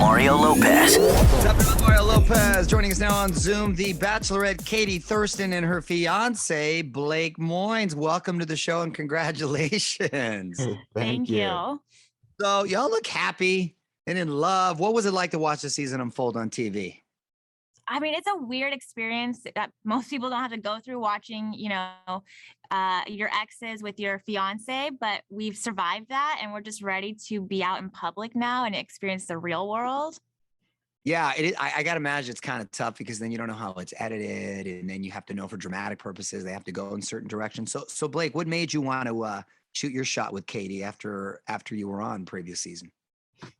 Mario Lopez. What's up, I'm Mario Lopez. Joining us now on Zoom, the Bachelorette Katie Thurston and her fiance, Blake Moynes. Welcome to the show and congratulations. Thank you. So y'all look happy and in love. What was it like to watch the season unfold on TV? I mean, it's a weird experience that most people don't have to go through watching, your exes with your fiance, but we've survived that and we're just ready to be out in public now and experience the real world. Yeah, it is. I got to imagine it's kind of tough because then you don't know how it's edited and then you have to know for dramatic purposes, they have to go in certain directions. So Blake, what made you want to shoot your shot with Katie after you were on previous season?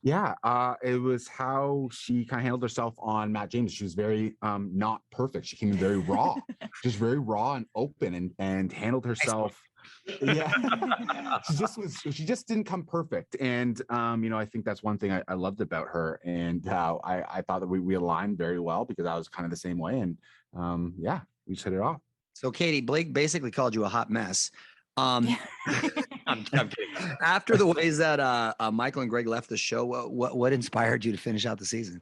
Yeah, it was how she kind of handled herself on Matt James. She was very not perfect. She came in very raw, just very raw and open and handled herself. Yeah, she just didn't come perfect. And I think that's one thing I loved about her and how I thought that we aligned very well because I was kind of the same way. And we just hit it off. So Katie, Blake basically called you a hot mess. I'm kidding. After the ways that Michael and Greg left the show, what inspired you to finish out the season?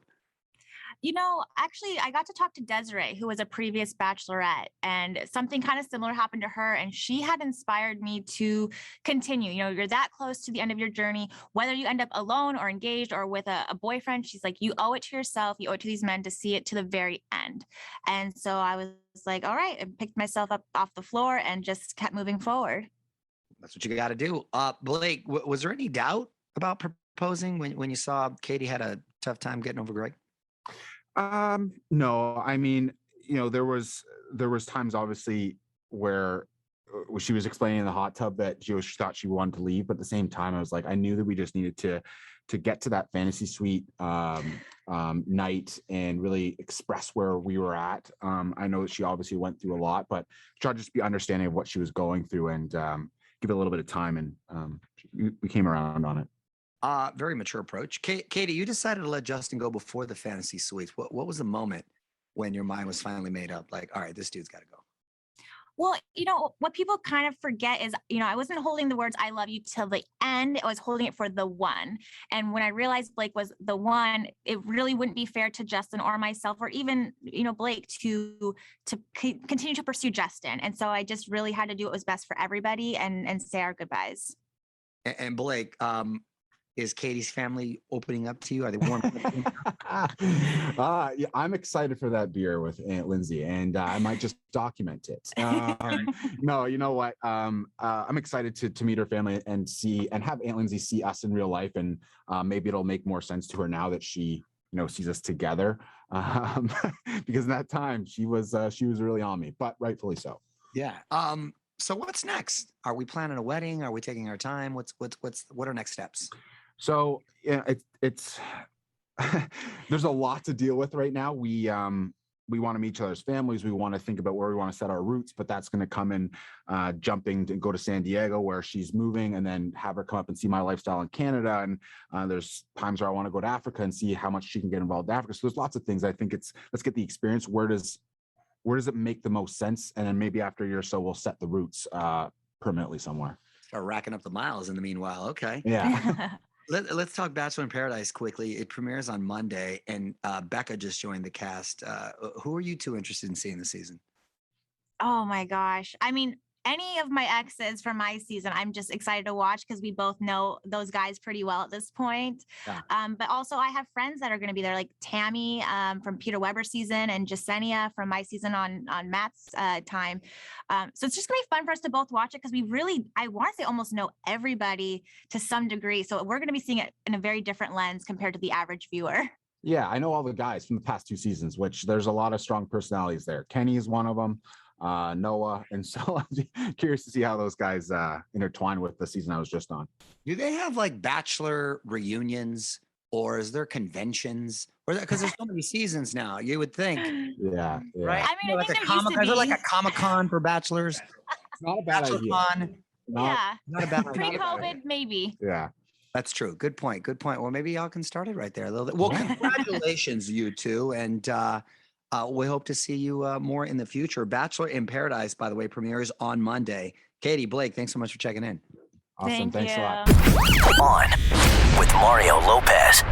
Actually, I got to talk to Desiree, who was a previous Bachelorette, and something kind of similar happened to her. And she had inspired me to continue. You're that close to the end of your journey, whether you end up alone or engaged or with a boyfriend. She's like, you owe it to yourself. You owe it to these men to see it to the very end. And so I was like, all right, I picked myself up off the floor and just kept moving forward. That's what you got to do. Blake, was there any doubt about proposing when you saw Katie had a tough time getting over Greg? No, I mean, there was times obviously where she was explaining in the hot tub that she thought she wanted to leave, but at the same time, I was like, I knew that we just needed to get to that fantasy suite night and really express where we were at. I know that she obviously went through a lot, but try to just be understanding of what she was going through and give it a little bit of time, and we came around on it. Very mature approach. Katie, you decided to let Justin go before the fantasy suites. What was the moment when your mind was finally made up? Like, all right, this dude's got to go. Well, what people kind of forget is, I wasn't holding the words, I love you till the end. I was holding it for the one. And when I realized Blake was the one, it really wouldn't be fair to Justin or myself or even, Blake to continue to pursue Justin. And so I just really had to do what was best for everybody and say our goodbyes. And Blake, is Katie's family opening up to you? Are they warm? Yeah, I'm excited for that beer with Aunt Lindsay, and I might just document it. No, you know what? I'm excited to meet her family and have Aunt Lindsay see us in real life, and maybe it'll make more sense to her now that she sees us together. Because in that time she was really on me, but rightfully so. Yeah. So what's next? Are we planning a wedding? Are we taking our time? What are next steps? So yeah, it's there's a lot to deal with right now. We want to meet each other's families. We want to think about where we want to set our roots, but that's going to come in jumping to go to San Diego where she's moving, and then have her come up and see my lifestyle in Canada. And there's times where I want to go to Africa and see how much she can get involved in Africa. So there's lots of things. I think let's get the experience. Where does it make the most sense? And then maybe after a year or so, we'll set the roots permanently somewhere. Start racking up the miles in the meanwhile. Okay. Yeah. Let's talk Bachelor in Paradise quickly. It premieres on Monday, and Becca just joined the cast. Who are you two interested in seeing this season? Oh my gosh. I mean, any of my exes from my season, I'm just excited to watch because we both know those guys pretty well at this point. Yeah. But also I have friends that are going to be there, like Tammy from Peter Weber's season and Jasenia from my season on Matt's time. So it's just going to be fun for us to both watch it because I want to say almost know everybody to some degree. So we're going to be seeing it in a very different lens compared to the average viewer. Yeah, I know all the guys from the past 2 seasons, which there's a lot of strong personalities there. Kenny is one of them. Noah, and so I'm curious to see how those guys intertwine with the season I was just on. Do they have like Bachelor reunions, or is there conventions, or because there's so many seasons now? You would think, yeah. Right? I mean, I think there used to is there be like a Comic-Con for bachelors? It's not a bad idea. Yeah, not a bad idea. Pre-COVID, maybe. Yeah. That's true. Good point. Well, maybe y'all can start it right there a little bit. Well, congratulations, you two, and we hope to see you more in the future. Bachelor in Paradise, by the way, premieres on Monday. Katie, Blake, thanks so much for checking in. Awesome. Thanks a lot. On with Mario Lopez.